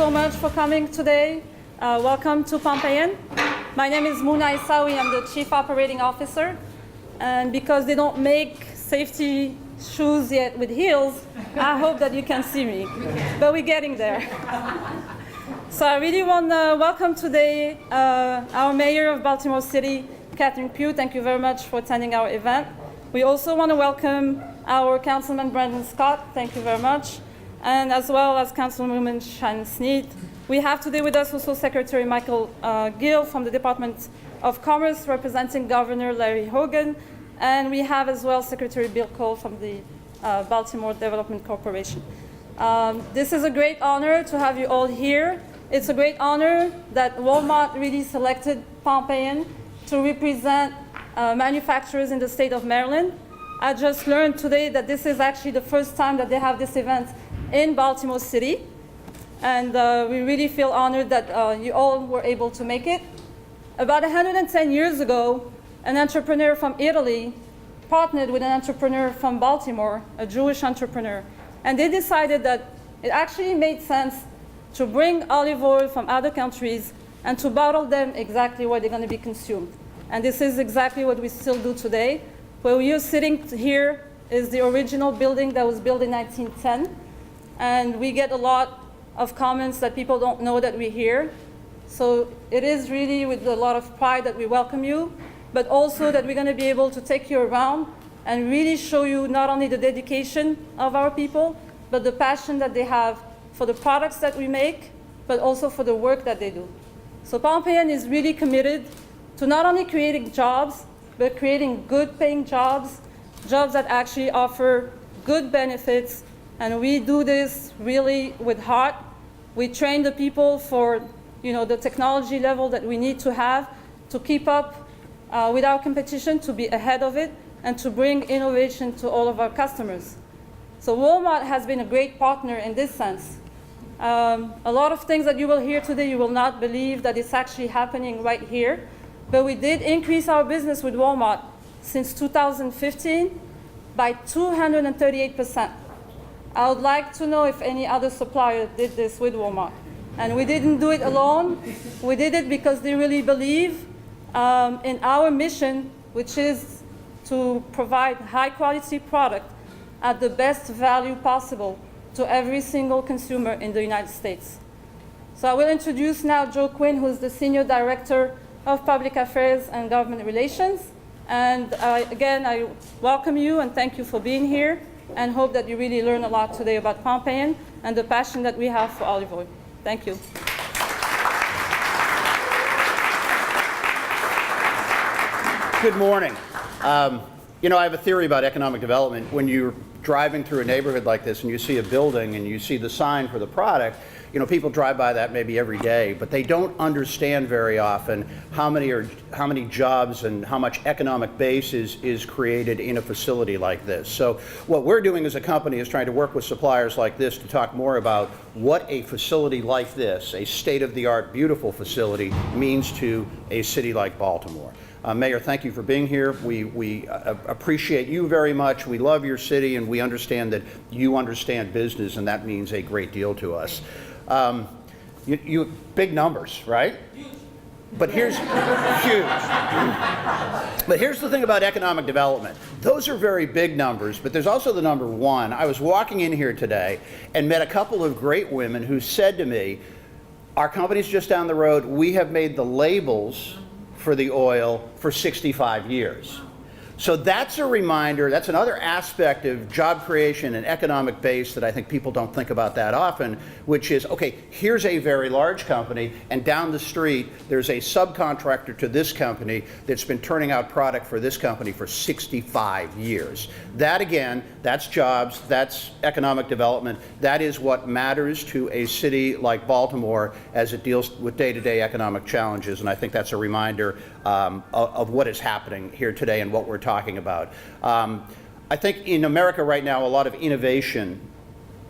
so much for coming today. Welcome to Pompeian. My name is Muna Isawi. I'm the Chief Operating Officer. And because they don't make safety shoes yet with heels, I hope that you can see me. But we're getting there. So I really want to welcome today our Mayor of Baltimore City, Catherine Pugh. Thank you very much for attending our event. We also want to welcome our Councilman Brandon Scott. Thank you very much. And as well as Councilwoman Shannon Sneed. We have today with us also Secretary Michael Gill from the Department of Commerce representing Governor Larry Hogan. And we have as well Secretary Bill Cole from the Baltimore Development Corporation. This is a great honor to have you all here. It's a great honor that Walmart really selected Pompeian to represent manufacturers in the state of Maryland. I just learned today that this is actually the first time that they have this event in Baltimore City. And we really feel honored that you all were able to make it. About 110 years ago, an entrepreneur from Italy partnered with an entrepreneur from Baltimore, a Jewish entrepreneur. And they decided that it actually made sense to bring olive oil from other countries and to bottle them exactly where they're going to be consumed. And this is exactly what we still do today. Where we are sitting here is the original building that was built in 1910. And we get a lot of comments that people don't know that we're here. So it is really with a lot of pride that we welcome you, but also that we're going to be able to take you around and really show you not only the dedication of our people, but the passion that they have for the products that we make, but also for the work that they do. So Pompeian is really committed to not only creating jobs, but creating good paying jobs, jobs that actually offer good benefits. And we do this really with heart. We train the people for the technology level that we need to have to keep up with our competition, to be ahead of it, and to bring innovation to all of our customers. So Walmart has been a great partner in this sense. A lot of things that you will hear today, you will not believe that it's actually happening right here. But we did increase our business with Walmart since 2015 by 238%. I would like to know if any other supplier did this with Walmart. And we didn't do it alone. We did it because they really believe in our mission, which is to provide high-quality product at the best value possible to every single consumer in the United States. So I will introduce now Joe Quinn, who is the Senior Director of Public Affairs and Government Relations. And again, I welcome you and thank you for being here, and hope that you really learn a lot today about Pompeian and the passion that we have for olive oil. Thank you. Good morning. I have a theory about economic development. When you're driving through a neighborhood like this and you see a building and you see the sign for the product, people drive by that maybe every day, but they don't understand very often how many jobs and how much economic base is created in a facility like this. So what we're doing as a company is trying to work with suppliers like this to talk more about what a facility like this, a state-of-the-art, beautiful facility, means to a city like Baltimore. Mayor, thank you for being here. We appreciate you very much. We love your city, and we understand that you understand business, and that means a great deal to us. You big numbers, right? But here's huge. But here's the thing about economic development. Those are very big numbers, but there's also the number one. I was walking in here today and met a couple of great women who said to me, our company's just down the road. We have made the labels for the oil for 65 years. So that's a reminder, that's another aspect of job creation and economic base that I think people don't think about that often, which is, okay, here's a very large company, and down the street there's a subcontractor to this company that's been turning out product for this company for 65 years. That again, that's jobs, that's economic development, that is what matters to a city like Baltimore as it deals with day-to-day economic challenges, and I think that's a reminder of what is happening here today and what we're talking about. I think in America right now, a lot of innovation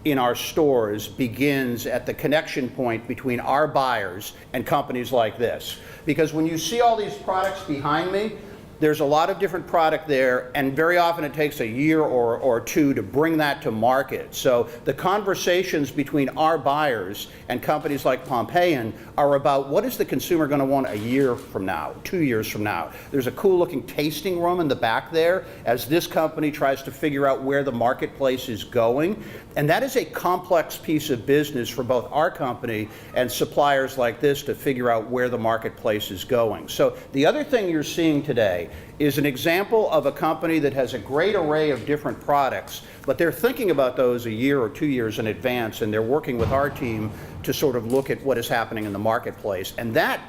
in our stores begins at the connection point between our buyers and companies like this. Because when you see all these products behind me, there's a lot of different product there, and very often it takes a year or two to bring that to market. So the conversations between our buyers and companies like Pompeian are about what is the consumer going to want a year from now, 2 years from now. There's a cool looking tasting room in the back there as this company tries to figure out where the marketplace is going. And that is a complex piece of business for both our company and suppliers like this to figure out where the marketplace is going. So the other thing you're seeing today is an example of a company that has a great array of different products, but they're thinking about those a year or 2 years in advance, and they're working with our team to sort of look at what is happening in the marketplace. And that,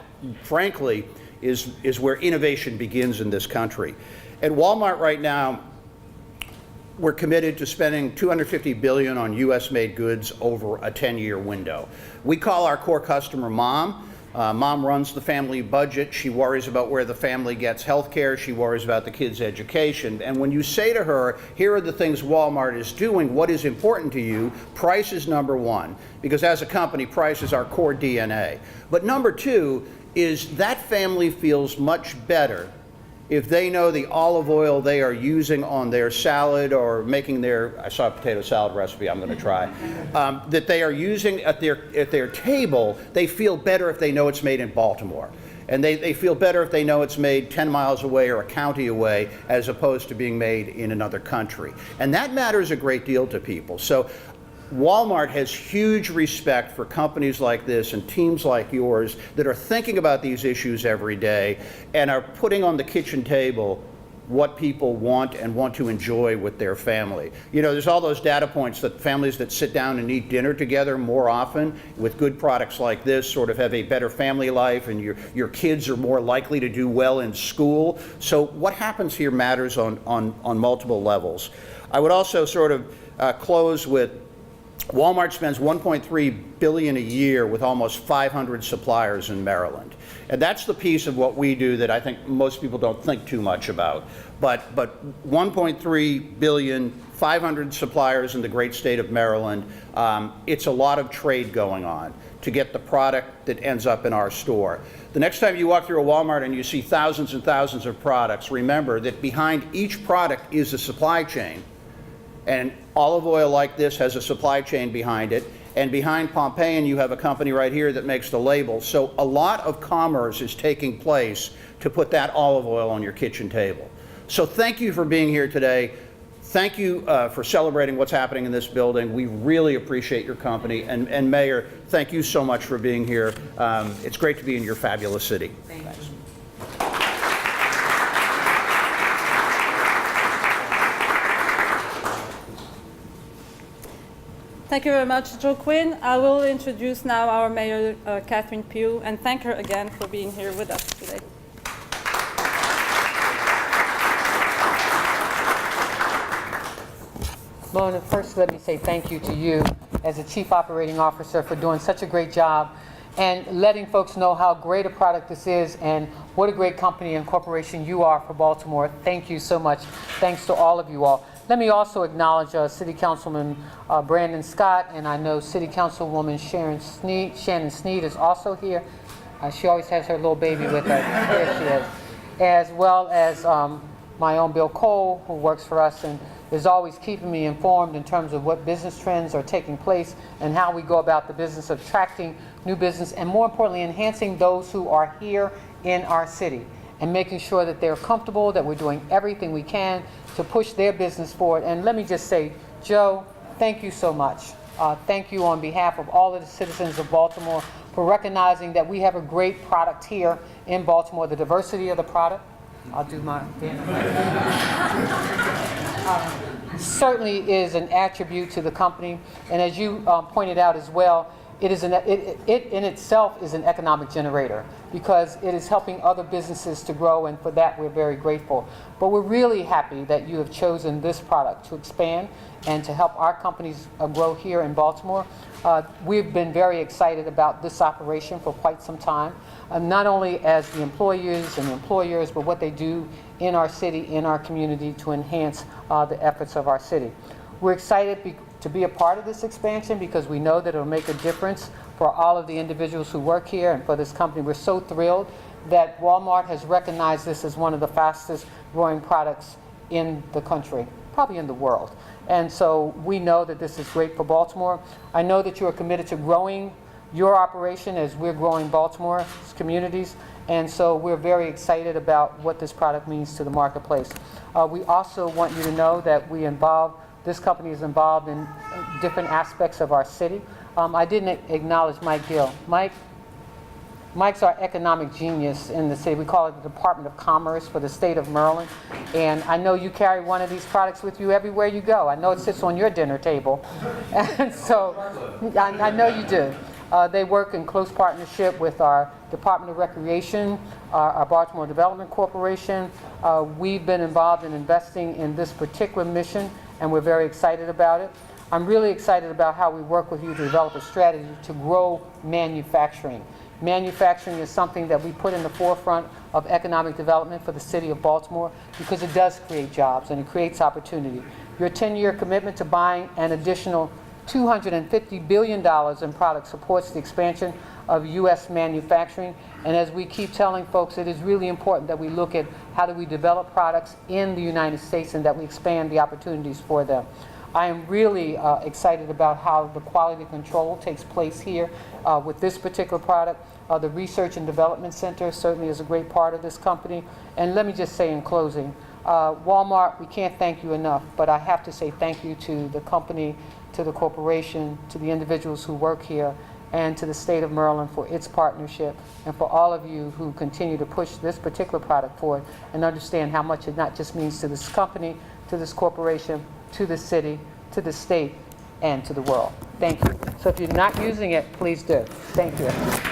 frankly, is where innovation begins in this country. At Walmart right now, we're committed to spending $250 billion on U.S.-made goods over a 10-year window. We call our core customer Mom. Mom runs the family budget. She worries about where the family gets health care. She worries about the kids' education. And when you say to her, here are the things Walmart is doing, what is important to you, price is number one. Because as a company, price is our core DNA. But number two is that family feels much better if they know the olive oil they are using on their salad or making their, I saw a potato salad recipe I'm going to try, that they are using at their table, they feel better if they know it's made in Baltimore. And they feel better if they know it's made 10 miles away or a county away as opposed to being made in another country. And that matters a great deal to people. So Walmart has huge respect for companies like this and teams like yours that are thinking about these issues every day and are putting on the kitchen table what people want and want to enjoy with their family. You know, there's all those data points that families that sit down and eat dinner together more often with good products like this sort of have a better family life, and your kids are more likely to do well in school. So what happens here matters on multiple levels. I would also sort of close with Walmart spends $1.3 billion a year with almost 500 suppliers in Maryland. And that's the piece of what we do that I think most people don't think too much about. But 1.3 billion, 500 suppliers in the great state of Maryland, it's a lot of trade going on to get the product that ends up in our store. The next time you walk through a Walmart and you see thousands and thousands of products, remember that behind each product is a supply chain. And olive oil like this has a supply chain behind it. And behind Pompeian, you have a company right here that makes the label. So a lot of commerce is taking place to put that olive oil on your kitchen table. So thank you for being here today. Thank you for celebrating what's happening in this building. We really appreciate your company. And Mayor, thank you so much for being here. It's great to be in your fabulous city. Thanks. Thank you very much, Joe Quinn. I will introduce now our Mayor, Catherine Pugh, and thank her again for being here with us today. Mona, first let me say thank you to you as a Chief Operating Officer for doing such a great job and letting folks know how great a product this is and what a great company and corporation you are for Baltimore. Thank you so much. Thanks to all of you all. Let me also acknowledge City Councilman Brandon Scott, and I know City Councilwoman Shannon Sneed is also here. She always has her little baby with her. There she is. As well as my own Bill Cole, who works for us and is always keeping me informed in terms of what business trends are taking place and how we go about the business of attracting new business and, more importantly, enhancing those who are here in our city and making sure that they're comfortable, that we're doing everything we can to push their business forward. And let me just say, Joe, thank you so much. Thank you on behalf of all of the citizens of Baltimore for recognizing that we have a great product here in Baltimore, the diversity of the product. I'll do my certainly is an attribute to the company. And as you pointed out as well, it in itself is an economic generator because it is helping other businesses to grow, and for that we're very grateful. But we're really happy that you have chosen this product to expand and to help our companies grow here in Baltimore. We've been very excited about this operation for quite some time, not only as the employees and employers, but what they do in our city, in our community to enhance the efforts of our city. We're excited to be a part of this expansion because we know that it'll make a difference for all of the individuals who work here and for this company. We're so thrilled that Walmart has recognized this as one of the fastest growing products in the country, probably in the world. And so we know that this is great for Baltimore. I know that you are committed to growing your operation as we're growing Baltimore's communities. And so we're very excited about what this product means to the marketplace. We also want you to know that this company is involved in different aspects of our city. I didn't acknowledge Mike Gill. Mike's our economic genius in the city. We call it the Department of Commerce for the state of Maryland. And I know you carry one of these products with you everywhere you go. I know it sits on your dinner table. And so I know you do. They work in close partnership with our Department of Recreation, our Baltimore Development Corporation. We've been involved in investing in this particular mission, and we're very excited about it. I'm really excited about how we work with you to develop a strategy to grow manufacturing. Manufacturing is something that we put in the forefront of economic development for the city of Baltimore because it does create jobs and it creates opportunity. Your 10-year commitment to buying an additional $250 billion in products supports the expansion of U.S. manufacturing. And as we keep telling folks, it is really important that we look at how do we develop products in the United States and that we expand the opportunities for them. I am really excited about how the quality control takes place here with this particular product. The Research and Development Center certainly is a great part of this company. And let me just say in closing, Walmart, we can't thank you enough, but I have to say thank you to the company, to the corporation, to the individuals who work here, and to the state of Maryland for its partnership, and for all of you who continue to push this particular product forward and understand how much it not just means to this company, to this corporation, to the city, to the state, and to the world. Thank you. So if you're not using it, please do. Thank you.